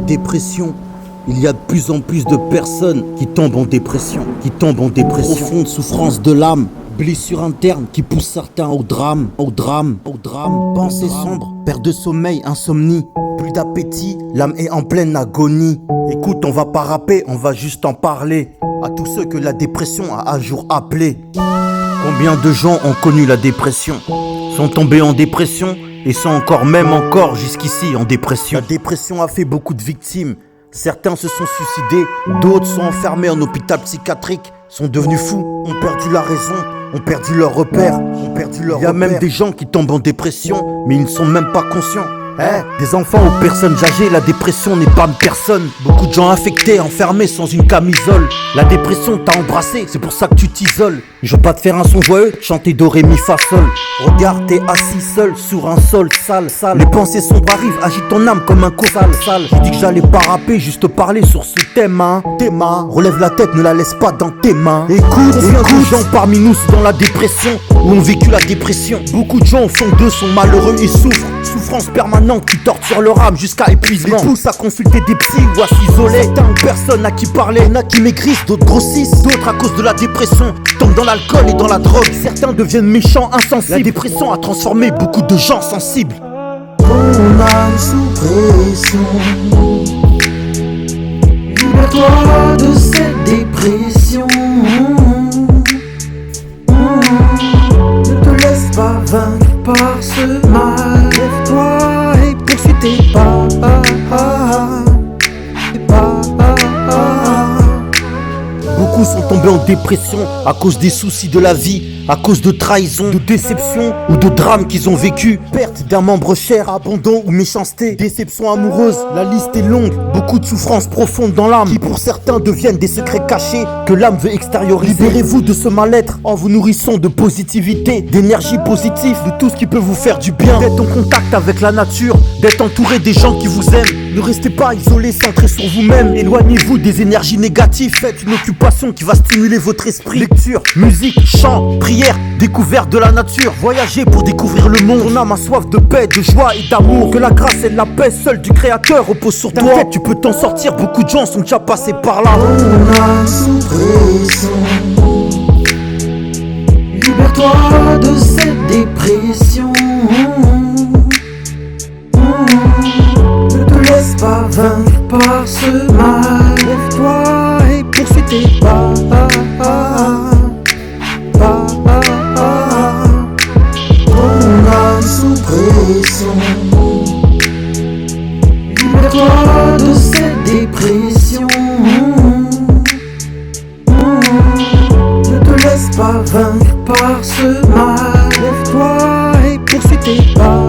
dépression. Il y a de plus en plus de personnes qui tombent en dépression, Profonde souffrance de l'âme, blessure interne qui pousse certains au drame. Pensée sombre, perte de sommeil, insomnie, plus d'appétit, l'âme est en pleine agonie. Écoute, on va pas rapper, on va juste en parler à tous ceux que la dépression a un jour appelé. Combien de gens ont connu la dépression, sont tombés en dépression et sont encore jusqu'ici en dépression. La dépression a fait beaucoup de victimes. Certains se sont suicidés, d'autres sont enfermés en hôpital psychiatrique, sont devenus fous, ont perdu la raison, ont perdu leurs repères, Il y a même des gens qui tombent en dépression, mais ils ne sont même pas conscients. Des enfants aux personnes âgées, la dépression n'est pas une personne. Beaucoup de gens infectés, enfermés sans une camisole. La dépression t'a embrassé, c'est pour ça que tu t'isoles. Je veux pas te faire un son joyeux, chanter do ré mi fa sol. Regarde, t'es assis seul sur un sol sale. Les pensées sombres arrivent, agite ton âme comme un sale. J'ai dit que j'allais pas rapper, juste parler sur ce thème. Tes mains, relève la tête, ne la laisse pas dans tes mains. Écoute, des gens parmi nous sont dans la dépression, ou ont vécu la dépression. Beaucoup de gens au fond d'eux sont malheureux et souffrent. Souffrance permanente qui torture leur âme jusqu'à épuisement. Les pousse à consulter des psys ou à s'isoler. Certains ont personne à qui parler, y'en a qui maigrissent, d'autres grossissent. D'autres à cause de la dépression tombent dans l'alcool et dans la drogue. Certains deviennent méchants, insensibles. La dépression a transformé beaucoup de gens sensibles. Ton âme sous pression, libère-toi de cette dépression. Ne te laisse pas vaincre par ce mal. Lève-toi et poursuis tes pas. Beaucoup sont tombés en dépression à cause des soucis de la vie, à cause de trahison, de déception ou de drames qu'ils ont vécu. Perte d'un membre cher, abandon ou méchanceté, déception amoureuse, la liste est longue. Beaucoup de souffrances profondes dans l'âme qui pour certains deviennent des secrets cachés que l'âme veut extérioriser. Libérez-vous de ce mal-être en vous nourrissant de positivité, d'énergie positive, de tout ce qui peut vous faire du bien. D'être en contact avec la nature, d'être entouré des gens qui vous aiment. Ne restez pas isolés, centrés sur vous-même. Éloignez-vous des énergies négatives. Faites une occupation qui va stimuler votre esprit. Lecture, musique, chant, prière, découverte de la nature. Voyagez pour découvrir le monde. Ton âme a soif de paix, de joie et d'amour. Que la grâce et la paix seule du Créateur repose sur toi. T'inquiète, tu peux t'en sortir. Beaucoup de gens sont déjà passés par là. Ton âme sous pression, libère-toi de cette dépression. Ne te laisse pas vaincre par ce mal. Lève-toi et poursuis tes pas. Ton âme sous pression, libère-toi de cette dépression. Ne te laisse pas vaincre par ce mal. Lève-toi et poursuis tes pas.